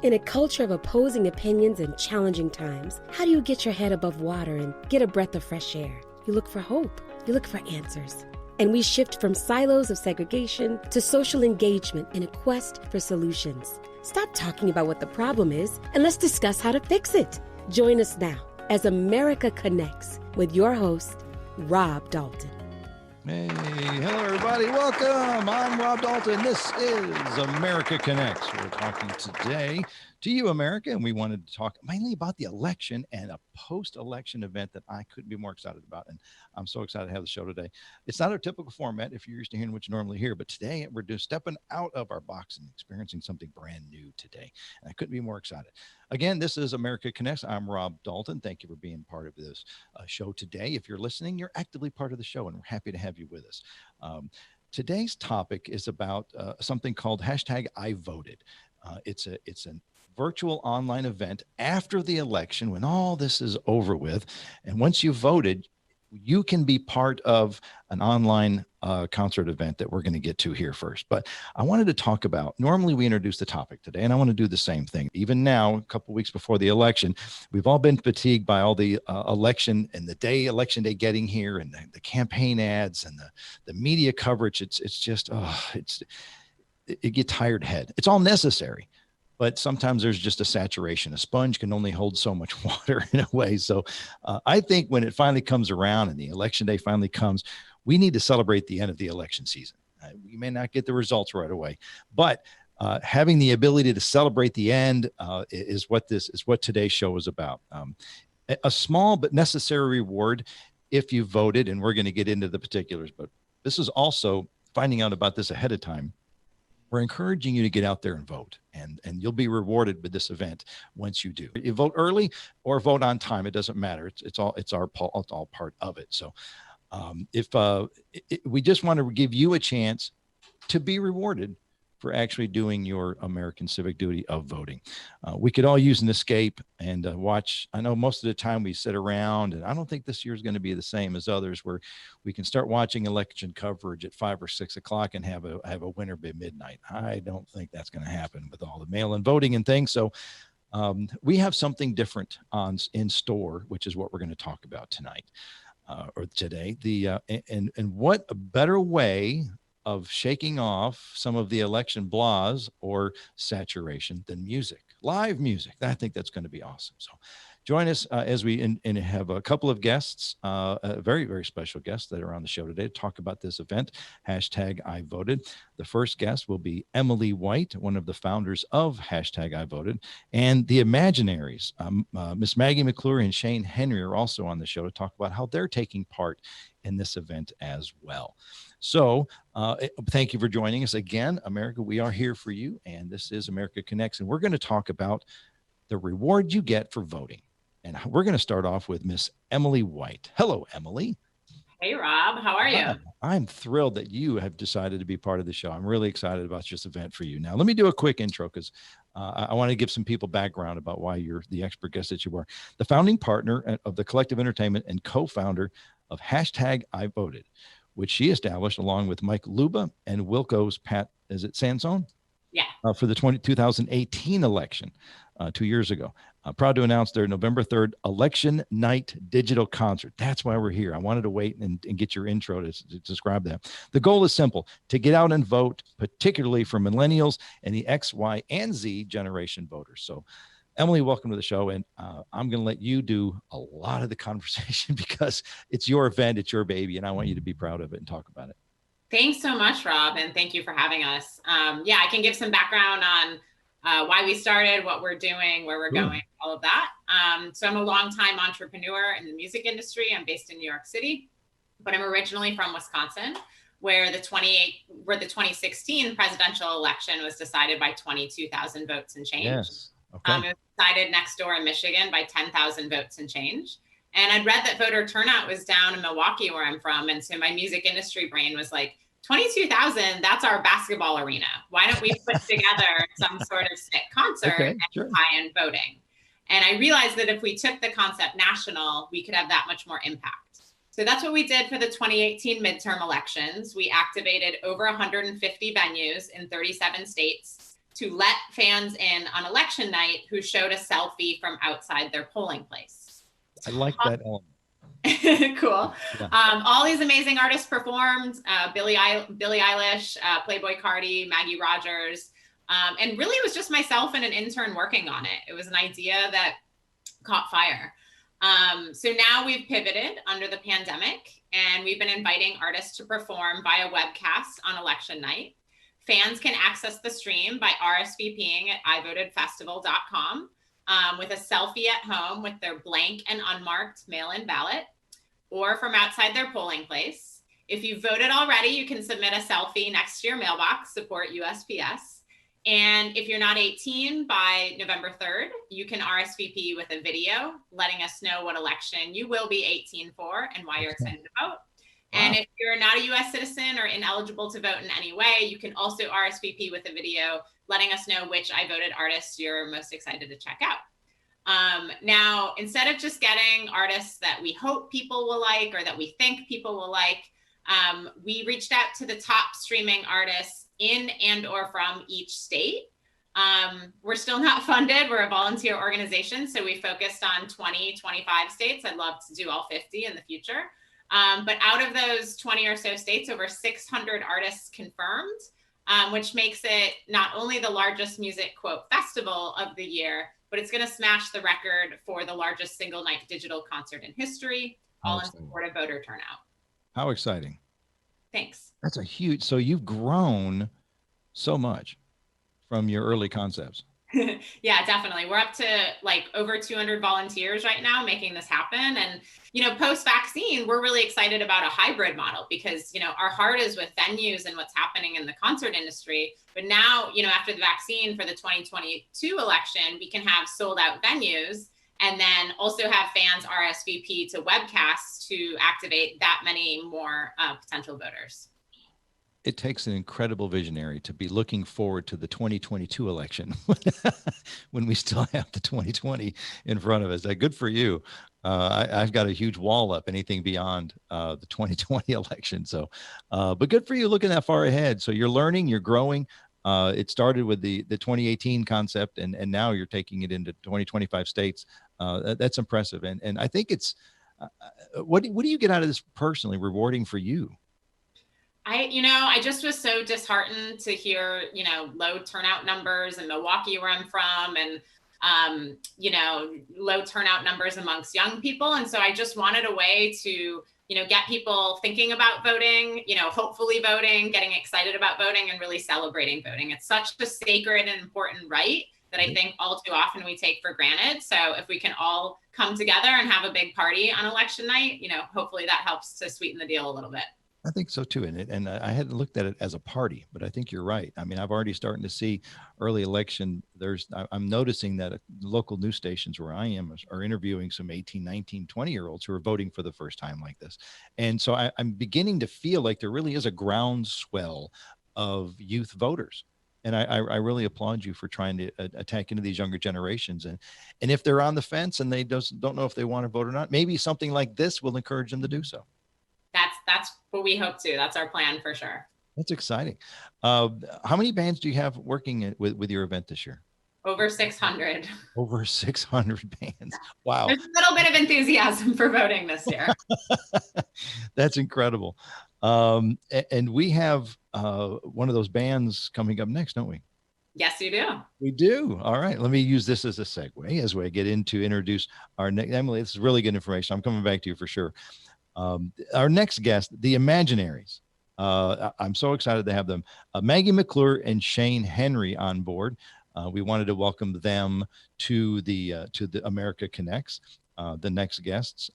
In a culture of opposing opinions and challenging times, how do you get your head above water and get a breath of fresh air? You look for hope. You look for answers. And we shift from silos of segregation to social engagement in a quest for solutions. Stop talking about what the problem is and let's discuss how to fix it. Join us now as America Connects with your host, Rob Dalton. Hey, hello everybody. Welcome. I'm Rob Dalton. This is America Connects. We're talking today to you, America, and we wanted to talk mainly about the election and a post-election event that I couldn't be more excited about. And I'm so excited to have the show today. It's not our typical format if you're used to hearing what you normally hear, but today we're just stepping out of our box and experiencing something brand new today. And I couldn't be more excited. Again, this is America Connects. I'm Rob Dalton. Thank you for being part of this show today. If you're listening, you're actively part of the show, and we're happy to have you with us. Today's topic is about something called hashtag IVoted. It's an virtual online event after the election when all this is over with. And once you've voted, you can be part of an online concert event that we're going to get to here first. But I wanted to talk about, normally we introduce the topic today, and I want to do the same thing. Even now, a couple of weeks before the election, we've all been fatigued by all the election and election day getting here and the campaign ads and the media coverage. It gets tired head. It's all necessary. But sometimes there's just a saturation. A sponge can only hold so much water in a way. So I think when it finally comes around and the election day finally comes, we need to celebrate the end of the election season. We may not get the results right away, but having the ability to celebrate the end is what today's show is about. A small but necessary reward if you voted, and we're going to get into the particulars, but this is also finding out about this ahead of time. We're encouraging you to get out there and vote, and you'll be rewarded with this event once you do. You vote early or vote on time; it doesn't matter. It's all part of it. So, we just want to give you a chance to be rewarded for actually doing your American civic duty of voting. We could all use an escape and watch. I know most of the time we sit around, and I don't think this year is going to be the same as others, where we can start watching election coverage at 5 or 6 o'clock and have a winner by midnight. I don't think that's going to happen with all the mail-in voting and things. So we have something different in store, which is what we're going to talk about tonight or today. And what a better way of shaking off some of the election blahs or saturation than music, live music. I think that's going to be awesome. So join us as we and have a couple of guests, very, very special guests that are on the show today to talk about this event, hashtag IVoted. The first guest will be Emily White, one of the founders of hashtag IVoted, and the Imaginaries. Miss Maggie McClure and Shane Henry are also on the show to talk about how they're taking part in this event as well. So thank you for joining us again, America. We are here for you, and this is America Connects, and we're going to talk about the reward you get for voting. And we're going to start off with Miss Emily White. Hello, Emily. Hey, Rob. How are you? I'm thrilled that you have decided to be part of the show. I'm really excited about this event for you. Now, let me do a quick intro because I want to give some people background about why you're the expert guest that you are. The founding partner of the Collective Entertainment and co-founder of hashtag IVoted, which she established along with Mike Luba and Wilco's Pat, is it Sansone? Yeah. For the 2018 election 2 years ago. Proud to announce their November 3rd election night digital concert. That's why we're here. I wanted to wait and get your intro to describe that. The goal is simple: to get out and vote, particularly for millennials and the X, Y, and Z generation voters. So Emily, welcome to the show. And I'm going to let you do a lot of the conversation because it's your event, it's your baby, and I want you to be proud of it and talk about it. Thanks so much, Rob, and thank you for having us. I can give some background on why we started, what we're doing, where we're going, all of that. So I'm a longtime entrepreneur in the music industry. I'm based in New York City, but I'm originally from Wisconsin, where the 2016 presidential election was decided by 22,000 votes and change. Yes. Okay. It was decided next door in Michigan by 10,000 votes and change. And I'd read that voter turnout was down in Milwaukee, where I'm from. And so my music industry brain was like, 22,000, that's our basketball arena. Why don't we put together some sort of sick concert and tie in voting? And I realized that if we took the concept national, we could have that much more impact. So that's what we did for the 2018 midterm elections. We activated over 150 venues in 37 states to let fans in on election night who showed a selfie from outside their polling place. I like that element. Cool. Yeah. All these amazing artists performed, Billie Eilish, Playboi Carti, Maggie Rogers. And really it was just myself and an intern working on it. It was an idea that caught fire. So now we've pivoted under the pandemic, and we've been inviting artists to perform via webcast on election night. Fans can access the stream by RSVPing at IVotedFestival.com with a selfie at home with their blank and unmarked mail-in ballot, or from outside their polling place. If you've voted already, you can submit a selfie next to your mailbox, support USPS. And if you're not 18 by November 3rd, you can RSVP with a video letting us know what election you will be 18 for and why you're excited to vote. Wow. And if you're not a US citizen or ineligible to vote in any way, you can also RSVP with a video letting us know which IVoted artists you're most excited to check out. Now, instead of just getting artists that we hope people will like or that we think people will like, we reached out to the top streaming artists in and or from each state. We're still not funded. We're a volunteer organization, so we focused on 20, 25 states. I'd love to do all 50 in the future. But out of those 20 or so states, over 600 artists confirmed, which makes it not only the largest music quote festival of the year, but it's going to smash the record for the largest single night digital concert in history, all in support of voter turnout. How exciting. Thanks. That's a huge, so you've grown so much from your early concepts. Yeah, definitely. We're up to like over 200 volunteers right now making this happen. And, you know, post-vaccine, we're really excited about a hybrid model because, you know, our heart is with venues and what's happening in the concert industry. But now, you know, after the vaccine for the 2022 election, we can have sold out venues and then also have fans RSVP to webcasts to activate that many more potential voters. It takes an incredible visionary to be looking forward to the 2022 election when we still have the 2020 in front of us. Good for you. I've got a huge wall up, anything beyond the 2020 election. So, but good for you looking that far ahead. So you're learning, you're growing. It started with the 2018 concept, and now you're taking it into 2025 states. That's impressive. And I think it's, what do you get out of this personally rewarding for you? I just was so disheartened to hear, you know, low turnout numbers in Milwaukee where I'm from and, you know, low turnout numbers amongst young people. And so I just wanted a way to, you know, get people thinking about voting, you know, hopefully voting, getting excited about voting and really celebrating voting. It's such a sacred and important right that I think all too often we take for granted. So if we can all come together and have a big party on election night, you know, hopefully that helps to sweeten the deal a little bit. I think so too. And I hadn't looked at it as a party, but I think you're right. I mean, I've already starting to see early election. I'm noticing that local news stations where I am are interviewing some 18, 19, 20-year-olds who are voting for the first time like this. And so I'm beginning to feel like there really is a groundswell of youth voters. And I really applaud you for trying to attack into these younger generations. And if they're on the fence and they don't know if they want to vote or not, maybe something like this will encourage them to do so. That's what we hope to. That's our plan for sure. That's exciting. How many bands do you have working with your event this year? Over 600. Over 600 bands. Wow. There's a little bit of enthusiasm for voting this year. That's incredible. And we have one of those bands coming up next, don't we? Yes, you do. We do. All right. Let me use this as a segue as we get into introduce our next. Emily, this is really good information. I'm coming back to you for sure. Our next guest, the Imaginaries. I'm so excited to have them. Maggie McClure and Shane Henry on board. We wanted to welcome them to the America Connects, the next guests.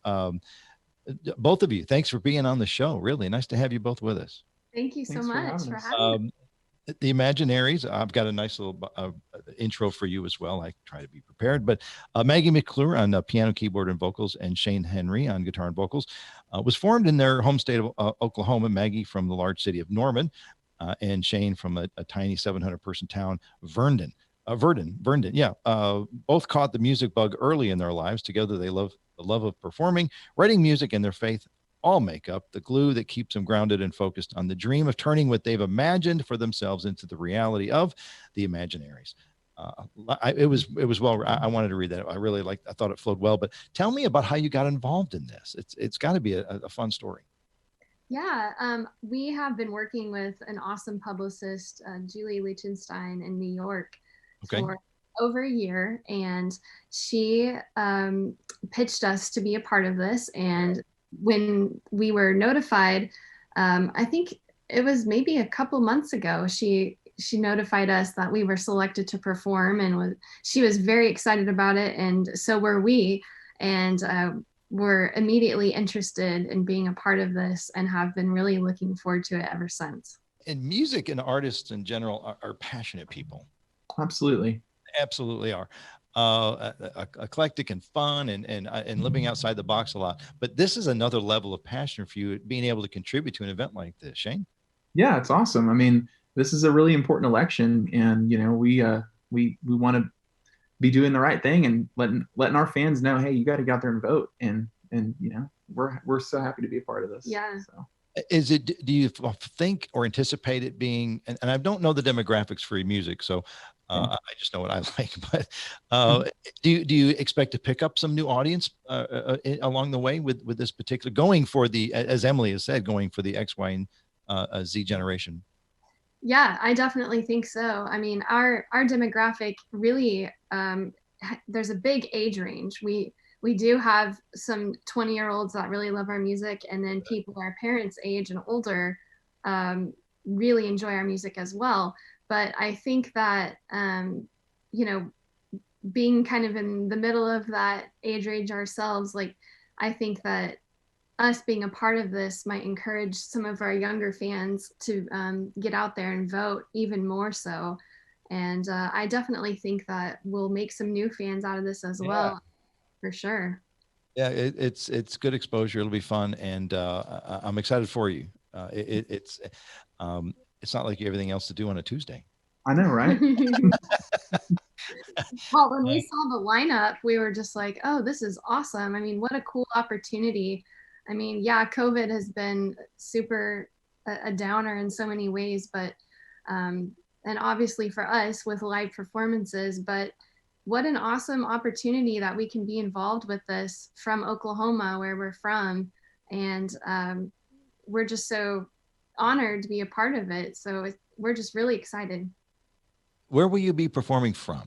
Both of you, thanks for being on the show. Really nice to have you both with us. Thank you so much for having me. The Imaginaries, I've got a nice little intro for you as well. I try to be prepared, but Maggie McClure on piano, keyboard, and vocals, and Shane Henry on guitar and vocals, was formed in their home state of Oklahoma. Maggie from the large city of Norman, and Shane from a tiny 700-person town, Vernon. Yeah. Both caught the music bug early in their lives. Together, they love the love of performing, writing music, and their faith all make up the glue that keeps them grounded and focused on the dream of turning what they've imagined for themselves into the reality of the Imaginaries. It was well. I wanted to read that. I thought it flowed well. But tell me about how you got involved in this. It's got to be a fun story. Yeah, we have been working with an awesome publicist, Julie Lichtenstein in New York, for over a year, and she pitched us to be a part of this. And when we were notified, I think it was maybe a couple months ago, she notified us that we were selected to perform, and she was very excited about it, and so were we. And we're immediately interested in being a part of this and have been really looking forward to it ever since. And music and artists in general are passionate people. Absolutely. Absolutely are. Eclectic and fun and living outside the box a lot. But this is another level of passion for you, being able to contribute to an event like this. Shane? Yeah, it's awesome. I mean, this is a really important election, and we want to be doing the right thing and letting our fans know, hey, you got to get out there and vote. And we're so happy to be a part of this. Yeah. So. Do you think or anticipate it being, and I don't know the demographics for your music, so I just know what I like, but do you expect to pick up some new audience along the way with this particular, going for the, as Emily has said, going for the X, Y, and Z generation? Yeah, I definitely think so. I mean, our demographic really, there's a big age range. We do have some 20-year-olds that really love our music, and then people our parents' age and older really enjoy our music as well. But I think that, being kind of in the middle of that age range ourselves, like, I think that us being a part of this might encourage some of our younger fans to get out there and vote even more so. And I definitely think that we'll make some new fans out of this as well, for sure. Yeah, it's good exposure. It'll be fun, and I'm excited for you. It's not like you have everything else to do on a Tuesday. I know, right? Well, when we saw the lineup, we were just like, oh, this is awesome. I mean, what a cool opportunity. I mean, yeah, COVID has been super a downer in so many ways, but and obviously for us with live performances, but what an awesome opportunity that we can be involved with this from Oklahoma, where we're from. And we're just so honored to be a part of it. So we're just really excited. Where will you be performing from?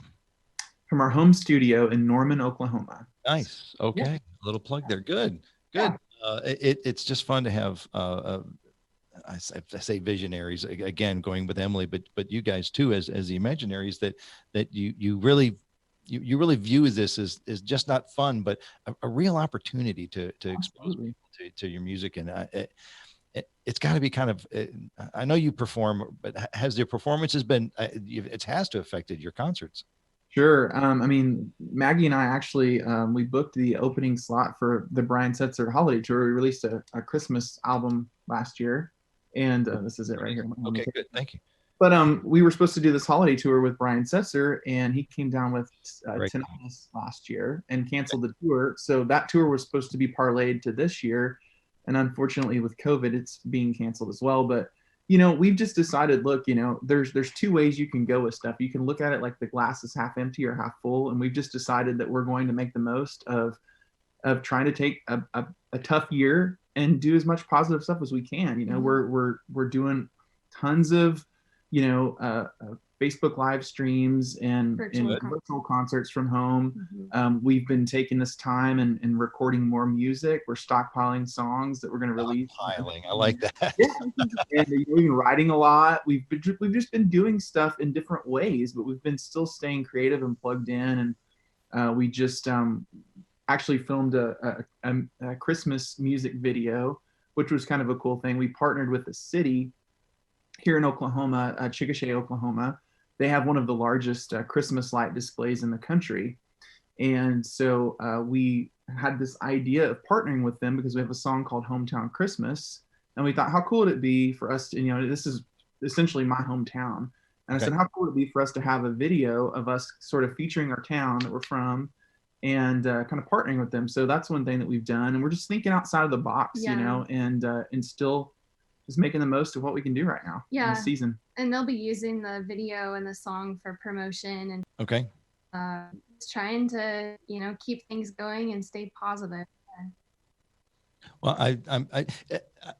From our home studio in Norman, Oklahoma. Nice. Okay. Yeah. A little plug there. Good. Yeah. It's just fun to have, I say visionaries again, going with Emily, but you guys too, as the Imaginaries, that you really view this as just not fun, but a real opportunity to expose people to your music. And it's got to be kind of, I know you perform, but has their performances been, it has to have affected your concerts? Sure. I mean, Maggie and I actually, we booked the opening slot for the Brian Setzer holiday tour. We released a Christmas album last year, and this is it right here. Okay, good. Thank you. But we were supposed to do this holiday tour with Brian Setzer, and he came down with tinnitus last year and canceled the tour. So that tour was supposed to be parlayed to this year, and unfortunately with COVID, it's being canceled as well. But we've just decided, look, there's two ways you can go with stuff. You can look at it like the glass is half empty or half full. And we've just decided that we're going to make the most of trying to take a tough year and do as much positive stuff as we can. We're doing tons of, Facebook live streams and virtual concerts from home. Mm-hmm. We've been taking this time and recording more music. We're stockpiling songs that we're going to release. Stockpiling, I like that. Yeah, and we've been writing a lot. We've just been doing stuff in different ways, but we've been still staying creative and plugged in. And we just actually filmed a Christmas music video, which was kind of a cool thing. We partnered with the city here in Oklahoma, Chickasha, Oklahoma. They have one of the largest Christmas light displays in the country. And so we had this idea of partnering with them because we have a song called Hometown Christmas. And we thought, how cool would it be for us to, this is essentially my hometown. And I said, how cool would it be for us to have a video of us sort of featuring our town that we're from and kind of partnering with them. So that's one thing that we've done, and we're just thinking outside of the box, you know, and still just making the most of what we can do right now in the season. And they'll be using the video and the song for promotion, and trying to, you know, keep things going and stay positive. Well,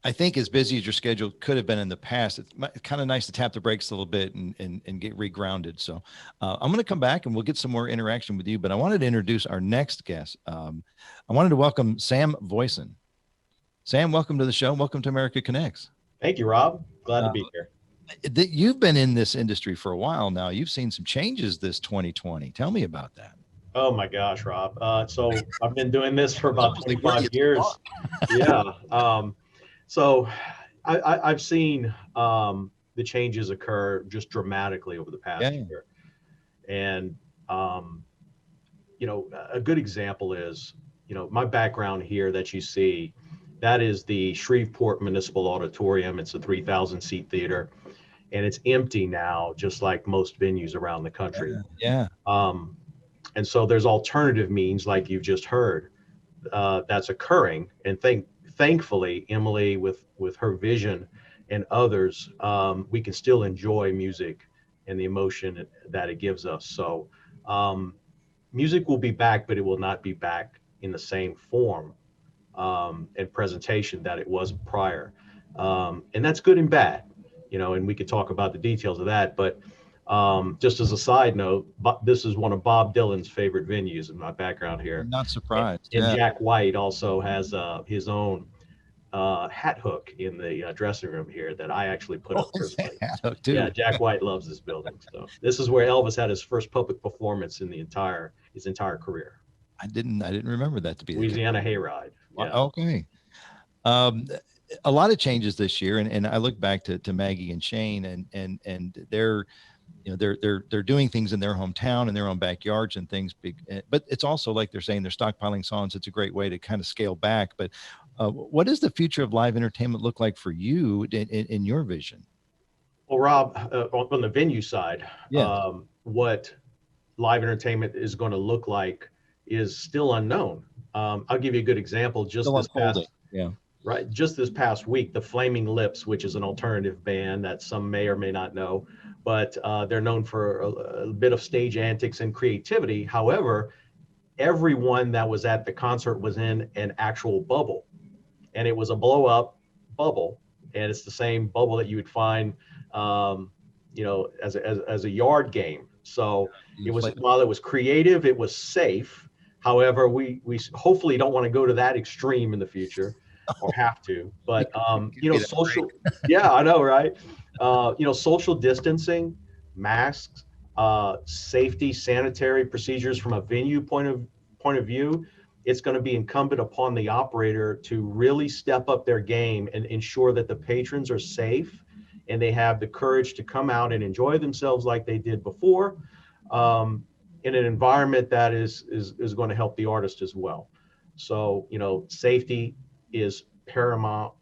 I think as busy as your schedule could have been in the past, it's kind of nice to tap the brakes a little bit and get regrounded. So I'm going to come back and we'll get some more interaction with you, but I wanted to introduce our next guest. I wanted to welcome Sam Voisin. Sam, welcome to the show. Welcome to America Connects. Thank you, Rob. Glad to be here. You've been in this industry for a while now. You've seen some changes this 2020. Tell me about that. Oh my gosh, Rob. So I've been doing this for about 25 years. Yeah. So I've seen the changes occur just dramatically over the past year. And, you know, a good example is, you know, my background here that you see, that is the Shreveport Municipal Auditorium. It's a 3,000 seat theater, and it's empty now, just like most venues around the country. And so there's alternative means, like you've just heard, that's occurring. And thankfully, Emily, with her vision and others, we can still enjoy music and the emotion that it gives us. So music will be back, but it will not be back in the same form and presentation that it was prior. And that's good and bad, you know, and we could talk about the details of that. But just as a side note, this is one of Bob Dylan's favorite venues in my background here. I'm not surprised. And Jack White also has his own hat hook in the dressing room here that I actually put up personally. Hat hook too. Yeah, Jack White loves this building. So this is where Elvis had his first public performance in his entire career. I didn't remember that to be Louisiana Hayride. Yeah. Okay. A lot of changes this year, and I look back to Maggie and Shane, and they're, you know, they're doing things in their hometown, in their own backyards and things big, but it's also like they're saying they're stockpiling songs. It's a great way to kind of scale back. But what does the future of live entertainment look like for you in your vision? Well, Rob, on the venue side, what live entertainment is going to look like is still unknown. I'll give you a good example. Just this past week, the Flaming Lips, which is an alternative band that some may or may not know, but they're known for a bit of stage antics and creativity. However, everyone that was at the concert was in an actual bubble, and it was a blow up bubble. And it's the same bubble that you would find, you know, as a yard game. So it was, while it was creative, it was safe. However, we hopefully don't want to go to that extreme in the future, or have to. But you know, social, I know, right? You know, social distancing, masks, safety, sanitary procedures from a venue point of view. It's going to be incumbent upon the operator to really step up their game and ensure that the patrons are safe and they have the courage to come out and enjoy themselves like they did before, in an environment that is going to help the artist as well. So, you know, safety is paramount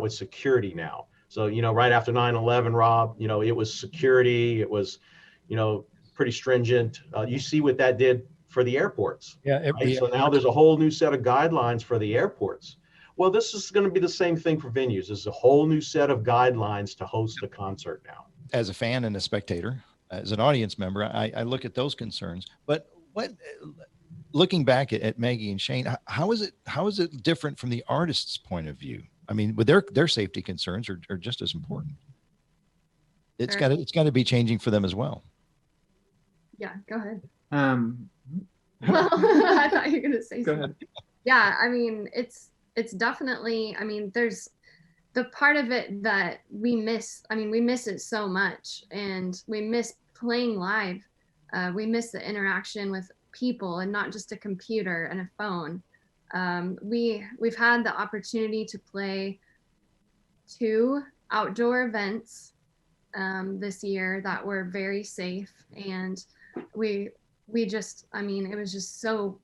with security now. So, you know, right after 9/11, Rob, you know, it was security. It was, you know, pretty stringent. You see what that did for the airports. Right? So now there's a whole new set of guidelines for the airports. Well, this is going to be the same thing for venues. There's a whole new set of guidelines to host a concert now. As a fan and a spectator, as an audience member, I look at those concerns. But looking back at Maggie and Shane, how is it different from the artist's point of view? I mean, with their safety concerns are just as important. It's got to be changing for them as well. Yeah, go ahead. Well, I thought you were gonna say something. Go ahead. Yeah, I mean, it's definitely, I mean, there's the part of it that we miss. I mean, we miss it so much, and we miss playing live. We miss the interaction with people and not just a computer and a phone. We've had the opportunity to play 2 outdoor events this year that were very safe, and we just, I mean, it was just so,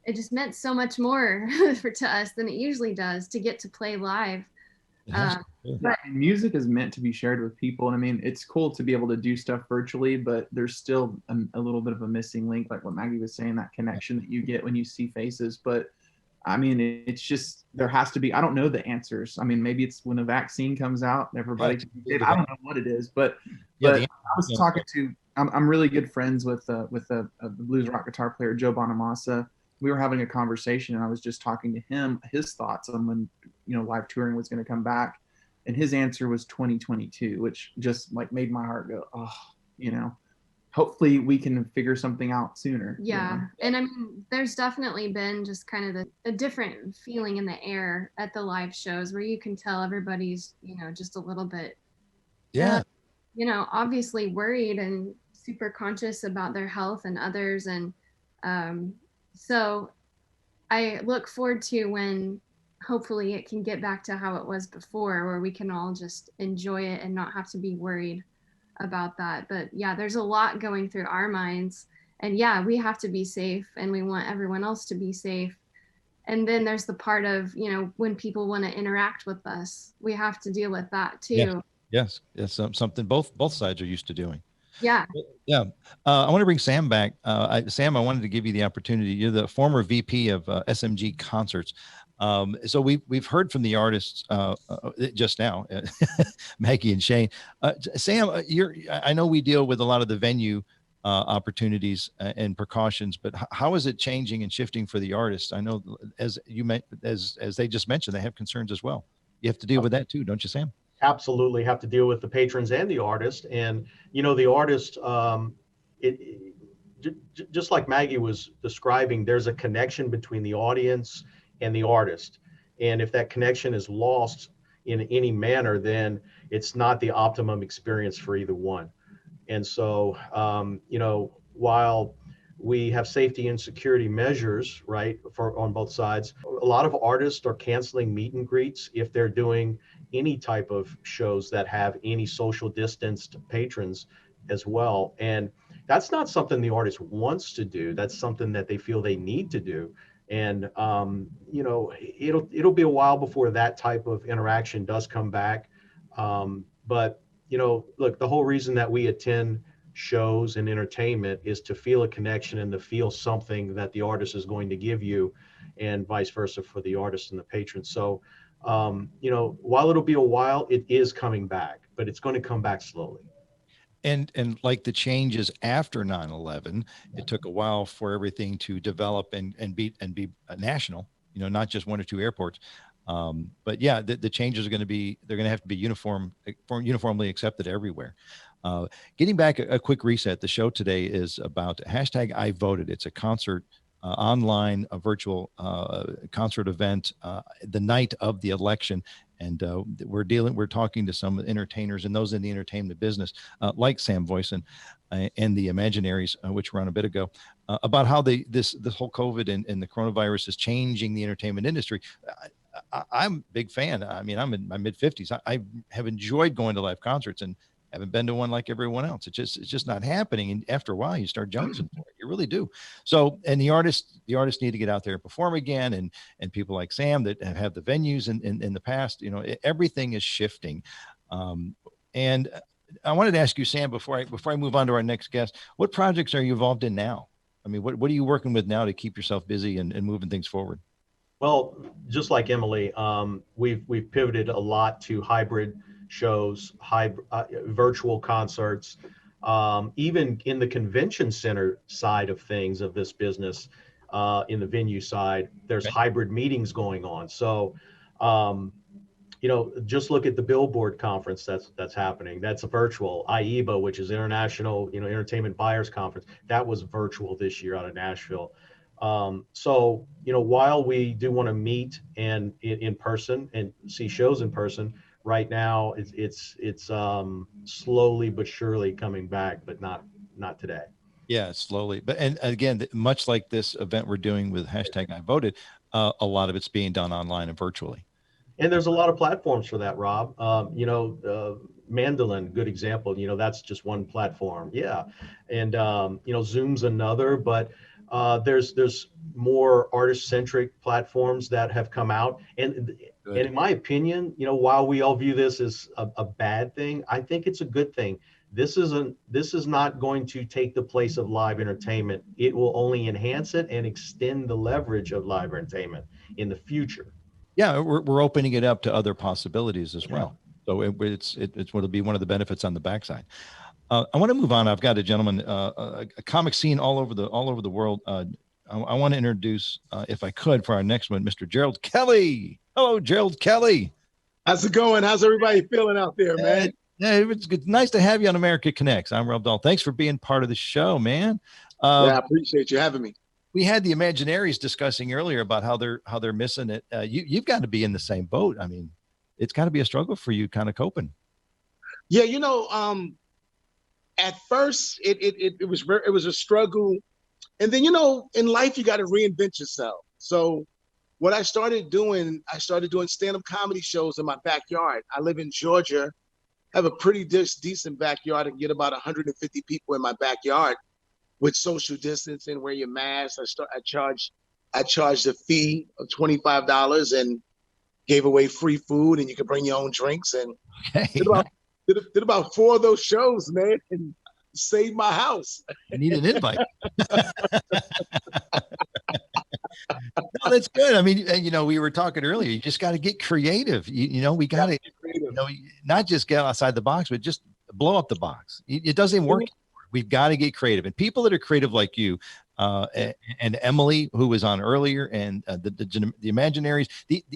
it just meant so much more to us than it usually does to get to play live. Yeah, and music is meant to be shared with people. And I mean, it's cool to be able to do stuff virtually, but there's still a little bit of a missing link, like what Maggie was saying, that connection that you get when you see faces. But I mean, it's just, there has to be, I don't know the answers. I mean, maybe it's when a vaccine comes out, everybody, I don't know what it is, but I was talking to, I'm really good friends with the blues rock guitar player, Joe Bonamassa. We were having a conversation and I was just talking to him, his thoughts on when, live touring was going to come back. And his answer was 2022, which just like made my heart go, oh, hopefully we can figure something out sooner. Yeah. And I mean, there's definitely been just kind of a different feeling in the air at the live shows where you can tell everybody's, just a little bit, obviously worried and super conscious about their health and others. And so I look forward to when hopefully it can get back to how it was before, where we can all just enjoy it and not have to be worried about that. But yeah, there's a lot going through our minds, and yeah, we have to be safe and we want everyone else to be safe. And then there's the part of, when people want to interact with us, we have to deal with that too. Yes. It's something both sides are used to doing. Yeah. Yeah. I want to bring Sam back. Sam, I wanted to give you the opportunity. You're the former VP of SMG Concerts. So we've heard from the artists just now, Maggie and Shane. Sam, I know we deal with a lot of the venue opportunities and precautions, but how is it changing and shifting for the artists? I know as they just mentioned, they have concerns as well. You have to deal with that too, don't you, Sam? Absolutely have to deal with the patrons and the artist. And, the artist, just like Maggie was describing, there's a connection between the audience and the artist. And if that connection is lost in any manner, then it's not the optimum experience for either one. And so, while we have safety and security measures, right, on both sides, a lot of artists are canceling meet and greets if they're doing any type of shows that have any social distanced patrons as well. And that's not something the artist wants to do. That's something that they feel they need to do. And, it'll be a while before that type of interaction does come back. But, look, the whole reason that we attend shows and entertainment is to feel a connection and to feel something that the artist is going to give you, and vice versa for the artist and the patron. So, while it'll be a while, it is coming back, but it's going to come back slowly. And like the changes after 9/11, it took a while for everything to develop and be national, not just one or two airports. But yeah, the changes are they're going to have to be uniformly accepted everywhere. Getting back a quick reset, the show today is about hashtag IVoted. It's a concert, a virtual concert event the night of the election. And we're talking to some entertainers and those in the entertainment business, like Sam Voisin and the Imaginaries, which were on a bit ago, about how this whole COVID and the coronavirus is changing the entertainment industry. I'm a big fan. I mean, I'm in my mid 50s. I have enjoyed going to live concerts and haven't been to one like everyone else. It's just not happening. And after a while, you start jonesing for it. You really do. So, and the artists need to get out there and perform again. And people like Sam that have the venues in the past, everything is shifting. And I wanted to ask you, Sam, before I move on to our next guest, what projects are you involved in now? I mean, what are you working with now to keep yourself busy and moving things forward? Well, just like Emily, we've pivoted a lot to hybrid shows, virtual concerts, even in the convention center side of things of this business, in the venue side, there's hybrid meetings going on. So, just look at the Billboard conference that's happening. That's a virtual. IEBA, which is International, Entertainment Buyers Conference, that was virtual this year out of Nashville. So, while we do want to meet and in person and see shows in person, right now it's slowly but surely coming back, but not today. Yeah, slowly. But and again, much like this event we're doing with hashtag IVoted, a lot of it's being done online and virtually. And there's a lot of platforms for that, Rob. Mandolin, good example. That's just one platform. Yeah, and Zoom's another, but There's more artist-centric platforms that have come out, and in my opinion, while we all view this as a bad thing, I think it's a good thing. This is not going to take the place of live entertainment. It will only enhance it and extend the leverage of live entertainment in the future. Yeah, we're opening it up to other possibilities as well. So it's will be one of the benefits on the backside. I want to move on. I've got a gentleman, a comic scene all over the world. I want to introduce, if I could, for our next one, Mr. Gerald Kelly. Hello, Gerald Kelly. How's it going? How's everybody feeling out there, man? Yeah, it's good. Nice to have you on America Connects. I'm Rob Dahl. Thanks for being part of the show, man. Yeah, I appreciate you having me. We had the Imaginaries discussing earlier about how they're missing it. You've got to be in the same boat. I mean, it's got to be a struggle for you, kind of coping. Yeah, at first it was a struggle, and then in life you got to reinvent yourself. So what I started doing stand-up comedy shows in my backyard. I live in Georgia. I have a pretty decent backyard. I can get about 150 people in my backyard with social distancing, wear your mask. I charged a fee of $25 and gave away free food, and you could bring your own drinks. And did about 4 of those shows, man, and saved my house. I need an invite. No, that's good. I mean, we were talking earlier. You just got to get creative. We got to, not just get outside the box, but just blow up the box. It doesn't work. We've got to get creative, and people that are creative like you, and Emily, who was on earlier, and the Imaginaries.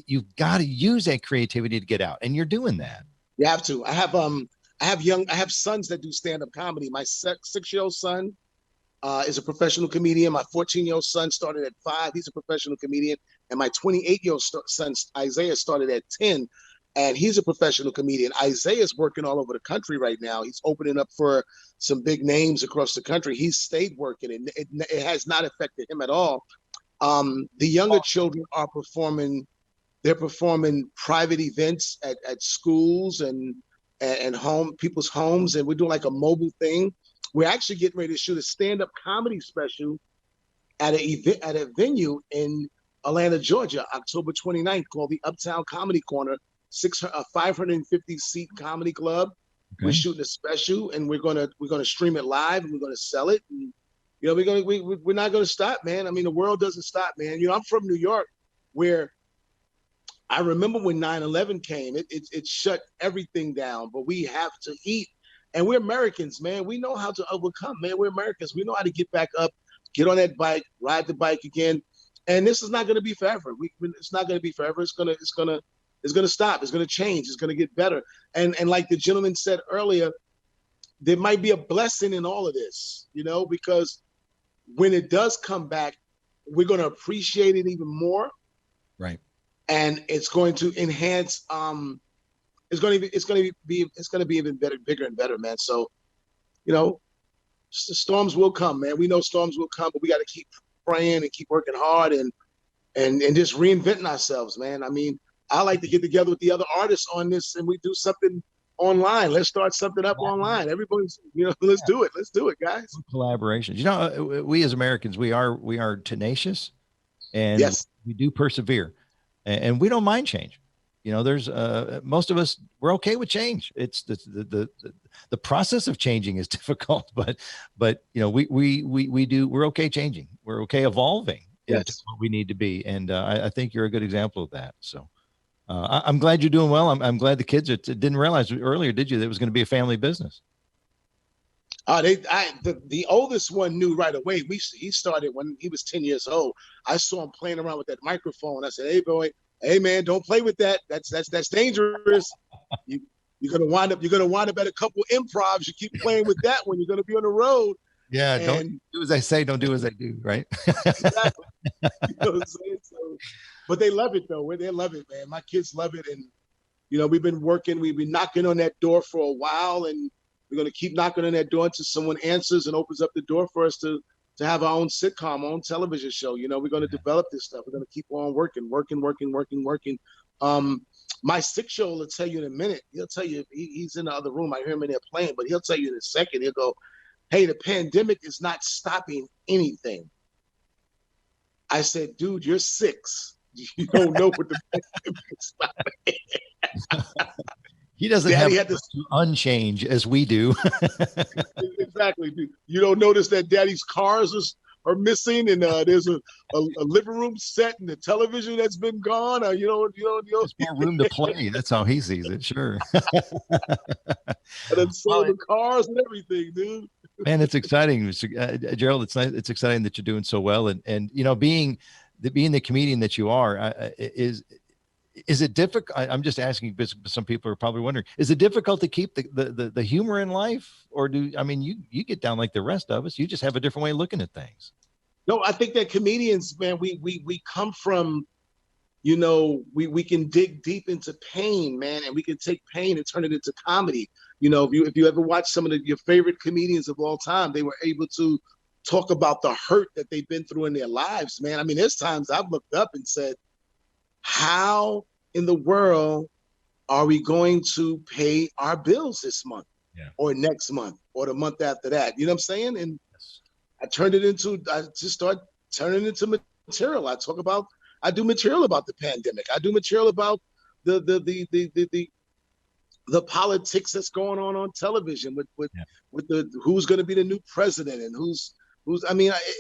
You've got to use that creativity to get out, and you're doing that. You have to. I have sons that do stand-up comedy. My 6-year-old son is a professional comedian. My 14-year-old son started at 5. He's a professional comedian. And my 28-year-old son, Isaiah, started at 10. And he's a professional comedian. Isaiah's working all over the country right now. He's opening up for some big names across the country. He's stayed working, and it has not affected him at all. The younger children are performing. They're performing private events at schools and people's homes, and we're doing like a mobile thing. We're actually getting ready to shoot a stand-up comedy special at a venue in Atlanta, Georgia, October 29th, called the Uptown Comedy Corner, 550-seat comedy club. Okay. We're shooting a special, and we're gonna stream it live, and we're gonna sell it. And we're not gonna stop, man. I mean, the world doesn't stop, man. I'm from New York, where I remember when 9/11 came, it shut everything down, but we have to eat. And we're Americans, man. We know how to overcome, man. We're Americans. We know how to get back up, get on that bike, ride the bike again. And this is not going to be forever. It's not going to be forever. It's gonna stop. It's gonna change. It's gonna get better. And like the gentleman said earlier, there might be a blessing in all of this, because when it does come back, we're gonna appreciate it even more. Right. And it's going to enhance. It's going to be even better, bigger and better, man. So, storms will come, man. We know storms will come, but we got to keep praying and keep working hard and just reinventing ourselves, man. I mean, I like to get together with the other artists on this, and we do something online. Let's start something up online. Everybody's, let's do it. Let's do it, guys. Collaborations. We as Americans, we are tenacious, and yes, we do persevere, and we don't mind change. There's most of us, we're okay with change. It's the process of changing is difficult, but we're okay changing. We're okay evolving into what we need to be. And I think you're a good example of that. So I'm glad you're doing well. I'm glad the kids didn't realize earlier, did you, that it was going to be a family business? The oldest one knew right away. He started when he was 10 years old. I saw him playing around with that microphone. I said, "Hey boy, hey man, don't play with that. That's dangerous. You're gonna wind up at a couple improvs. You keep playing with that when you're gonna be on the road." Yeah, don't do as I say, don't do as I do, right? Exactly. You know what I'm saying? So, but they love it though. They love it, man. My kids love it, and we've been knocking on that door for a while, and we're gonna keep knocking on that door until someone answers and opens up the door for us to have our own sitcom, our own television show. We're going to develop this stuff. We're going to keep on working. My 6-year-old will tell you in a minute. He'll tell you, he's in the other room. I hear him in there playing, but he'll tell you in a second. He'll go, "Hey, the pandemic is not stopping anything. I said, dude, you're 6. You don't know what the pandemic's about. He doesn't Daddy have had to unchange as we do. exactly. Dude. You don't notice that Daddy's cars are missing, and there's a living room set and the television that's been gone. There's more room to play. That's how he sees it. Sure. And then sold the cars and everything, dude. Man, it's exciting, Gerald. It's nice. It's exciting that you're doing so well, and being the comedian that you are, is it difficult? I'm just asking because some people are probably wondering: is it difficult to keep the humor in life, or you get down like the rest of us? You just have a different way of looking at things. No, I think that comedians, man, we come from, we can dig deep into pain, man, and we can take pain and turn it into comedy. If you ever watch some of your favorite comedians of all time, they were able to talk about the hurt that they've been through in their lives, man. I mean, there's times I've looked up and said, how in the world are we going to pay our bills this month or next month or the month after that? You know what I'm saying? And I just start turning into material. I do material about the pandemic. I do material about the politics that's going on television with who's going to be the new president and who's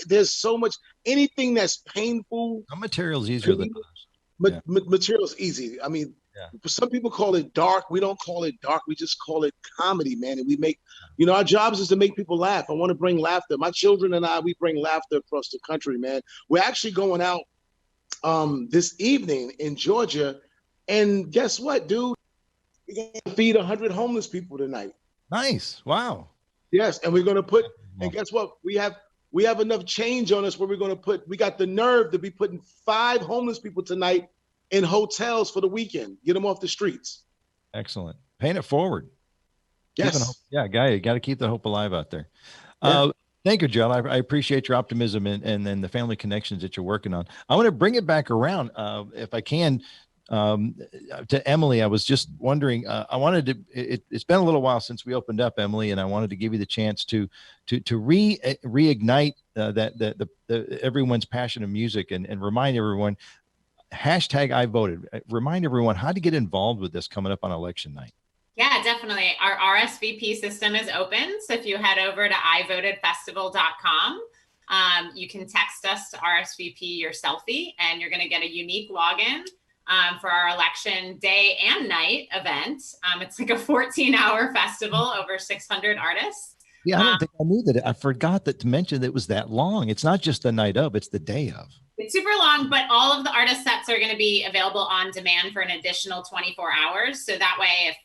there's so much, anything that's painful. Some material is easier than others. Material is easy. I mean, some people call it dark. We don't call it dark. We just call it comedy, man. And we make, our jobs is to make people laugh. I want to bring laughter. My children and I, we bring laughter across the country, man. We're actually going out this evening in Georgia. And guess what, dude? We're going to feed 100 homeless people tonight. Nice. Wow. Yes. And we're going to and guess what? We have enough change on us where we got the nerve to be putting 5 homeless people tonight in hotels for the weekend. Get them off the streets. Excellent. Paying it forward. Yes. You got to keep the hope alive out there. Yeah. Thank you, Joe. I appreciate your optimism and then the family connections that you're working on. I want to bring it back around, if I can, to Emily. I was just wondering, it's been a little while since we opened up, Emily, and I wanted to give you the chance to reignite everyone's passion of music and remind everyone, #IVoted. Remind everyone how to get involved with this coming up on election night. Yeah, definitely. Our RSVP system is open. So if you head over to IVotedFestival.com, you can text us to RSVP your selfie, and you're going to get a unique login for our election day and night event. It's like a 14-hour festival, over 600 artists. Yeah, I don't think I knew that. I forgot to mention that it was that long. It's not just the night of, it's the day of. It's super long, but all of the artist sets are going to be available on demand for an additional 24 hours. So that way, if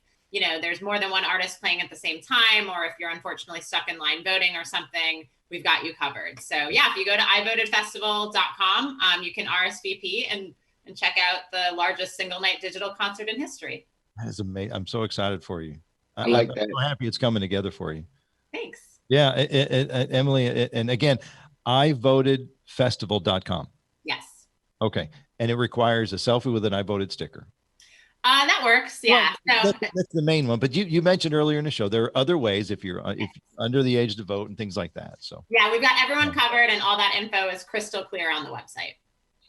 there's more than one artist playing at the same time, or if you're unfortunately stuck in line voting or something, we've got you covered. So yeah, if you go to IVotedFestival.com, you can RSVP and check out the largest single night digital concert in history. That is amazing. I'm so excited for you. I like that. I'm so happy it's coming together for you. Thanks. Yeah, Emily, and again, IVotedFestival.com. Yes. Okay. And it requires a selfie with an IVoted sticker. That works. Yeah. Well, that's the main one. But you mentioned earlier in the show, there are other ways if you're under the age to vote and things like that. So yeah, we've got everyone covered, and all that info is crystal clear on the website.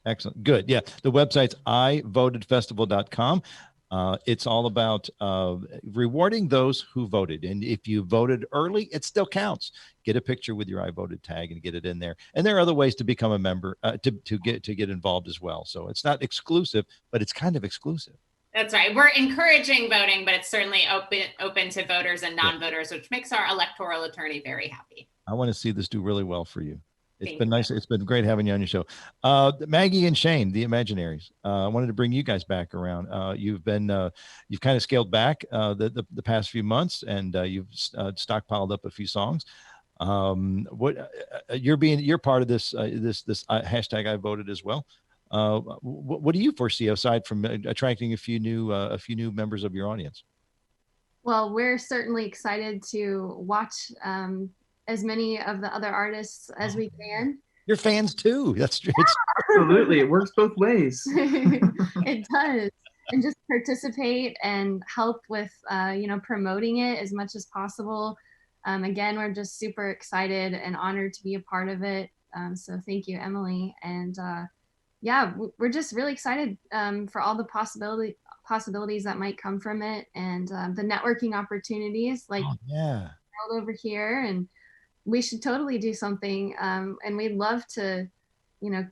Excellent. Good. Yeah. The website's IVotedFestival.com. It's all about rewarding those who voted. And if you voted early, it still counts. Get a picture with your IVoted tag and get it in there. And there are other ways to become a member, to get involved as well. So it's not exclusive, but it's kind of exclusive. That's right. We're encouraging voting, but it's certainly open to voters and non-voters, which makes our electoral attorney very happy. I want to see this do really well for you. It's Thank been you. nice. It's been great having you on your show. Maggie and Shane, the Imaginaries. I wanted to bring you guys back around. You've kind of scaled back the past few months, and you've stockpiled up a few songs. You're part of this #IVoted as well. What do you foresee aside from attracting a few new members of your audience? Well, we're certainly excited to watch as many of the other artists as we can. You're fans too. That's true. Absolutely. It works both ways. It does. And just participate and help with, promoting it as much as possible. Again, we're just super excited and honored to be a part of it. So thank you, Emily. And yeah, we're just really excited for all the possibilities that might come from it, and the networking opportunities like yeah, over here. And we should totally do something. And we'd love to,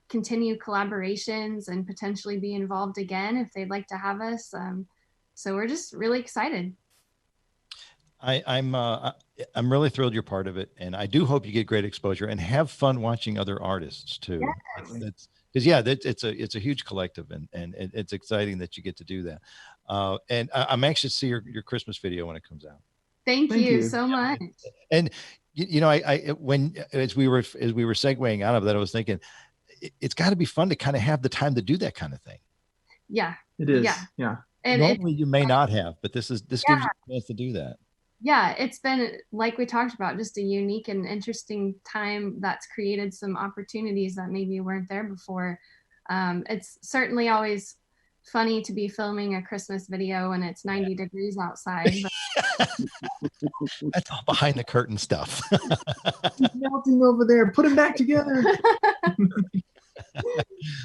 continue collaborations and potentially be involved again if they'd like to have us. So we're just really excited. I'm really thrilled you're part of it, and I do hope you get great exposure and have fun watching other artists too. Yes. That's because yeah, it's a huge collective, and it's exciting that you get to do that. And I'm anxious to see your Christmas video when it comes out. Thank you so much. And when as we were segueing out of that, I was thinking it's got to be fun to kind of have the time to do that kind of thing. Yeah, it is. Yeah. And normally you may not have, but this gives you a chance to do that. Yeah, it's been, like we talked about, just a unique and interesting time that's created some opportunities that maybe weren't there before. It's certainly always funny to be filming a Christmas video when it's 90 degrees outside. But that's all behind the curtain stuff. He's melting over there. Put him back together.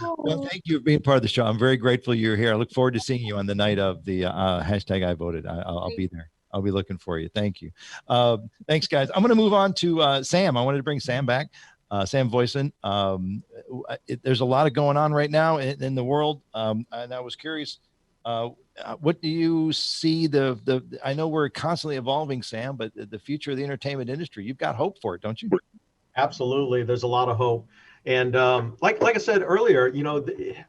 Well, thank you for being part of the show. I'm very grateful you're here. I look forward to seeing you on the night of the hashtag IVoted. I'll be there. I'll be looking for you. Thank you. Thanks, guys. I'm going to move on to Sam. I wanted to bring Sam back. Sam Voisin. There's a lot of going on right now in the world. And I was curious, what do you see I know we're constantly evolving, Sam, but the future of the entertainment industry, you've got hope for it, don't you? Absolutely. There's a lot of hope. And like I said earlier,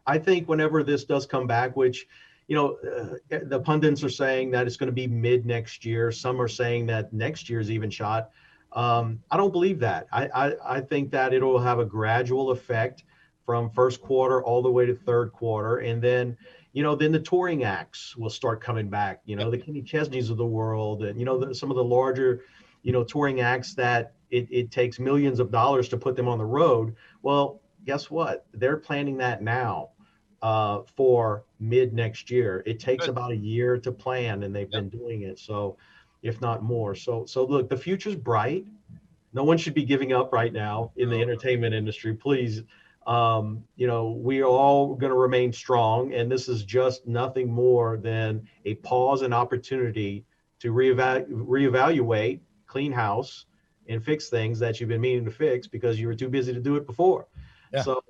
I think whenever this does come back, which, the pundits are saying that it's going to be mid next year. Some are saying that next year's even shot. I don't believe that. I think that it'll have a gradual effect from first quarter all the way to third quarter. And then, then the touring acts will start coming back, the Kenny Chesneys of the world and, some of the larger, touring acts that it takes millions of dollars to put them on the road. Well, guess what? They're planning that now for mid next year. It takes about a year to plan, and they've been doing it. So if not more. So look, the future's bright. No one should be giving up right now in the entertainment industry. Please, we are all going to remain strong. And this is just nothing more than a pause and opportunity to reevaluate, clean house, and fix things that you've been meaning to fix because you were too busy to do it before. Yeah. So,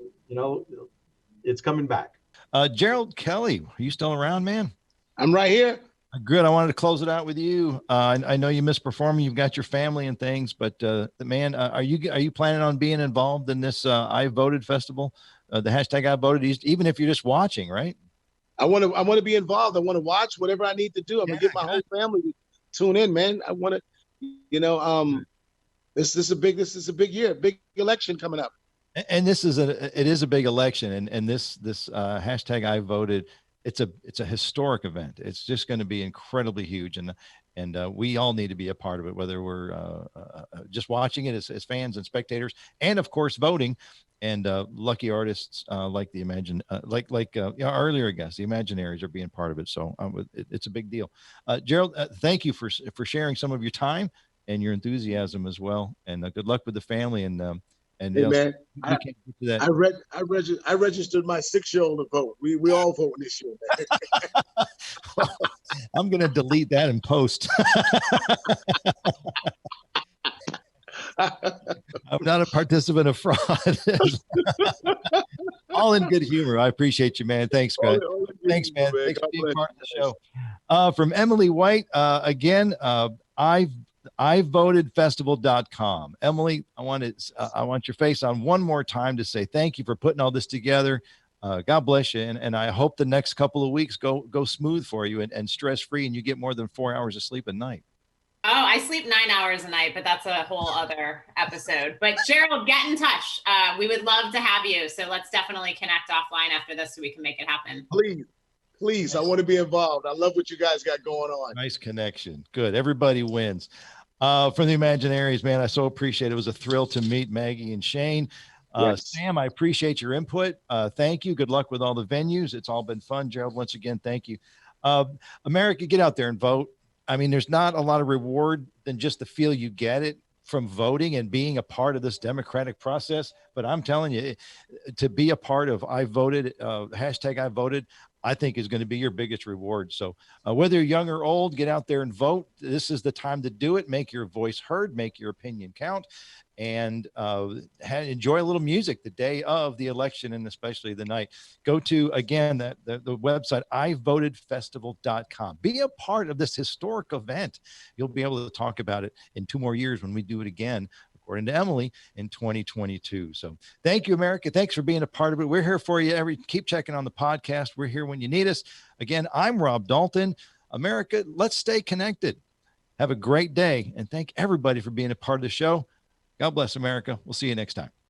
it's coming back. Gerald Kelly, are you still around, man? I'm right here. Good. I wanted to close it out with you. I know you miss performing. You've got your family and things, but man, are you planning on being involved in this IVoted festival, the hashtag IVoted, even if you're just watching, right? I want to be involved. I want to watch whatever I need to do. I'm gonna get my whole family to tune in, man. I want to, this is a big year, big election coming up. And it is a big election, and this hashtag IVoted, it's a historic event. It's just going to be incredibly huge, and we all need to be a part of it, whether we're just watching it as fans and spectators, and of course voting. And lucky artists like the earlier guests, the Imaginaries, are being part of it. So it's a big deal. Gerald, thank you for sharing some of your time and your enthusiasm as well. And good luck with the family. And hey, man, I registered my 6-year-old to vote. We all vote this year, man. I'm going to delete that and post. I'm not a participant of fraud. All in good humor. I appreciate you, man. Thanks, guys. Thanks, man. Thanks for being part of the show. From Emily White, again, IVotedFestival.com. Emily, I want your face on one more time to say thank you for putting all this together. God bless you. And I hope the next couple of weeks go smooth for you and stress-free, and you get more than 4 hours of sleep a night. Oh, I sleep 9 hours a night, but that's a whole other episode. But Gerald, get in touch. We would love to have you. So let's definitely connect offline after this so we can make it happen. Please, I want to be involved. I love what you guys got going on. Nice connection. Good. Everybody wins. From the Imaginaries, man, I so appreciate it. It was a thrill to meet Maggie and Shane. Yes. Sam, I appreciate your input. Thank you. Good luck with all the venues. It's all been fun. Gerald, once again, thank you. America, get out there and vote. I mean, there's not a lot of reward than just the feel you get it from voting and being a part of this democratic process. But I'm telling you, to be a part of IVoted, hashtag IVoted, I think is going to be your biggest reward. So whether you're young or old, get out there and vote. This is the time to do it. Make your voice heard, make your opinion count, and enjoy a little music the day of the election and especially the night. Go to, again, the website, ivotedfestival.com. Be a part of this historic event. You'll be able to talk about it in 2 more years when we do it again, according to Emily, in 2022. So thank you, America. Thanks for being a part of it. We're here for you. Keep checking on the podcast. We're here when you need us. Again, I'm Rob Dalton. America, let's stay connected. Have a great day. And thank everybody for being a part of the show. God bless America. We'll see you next time.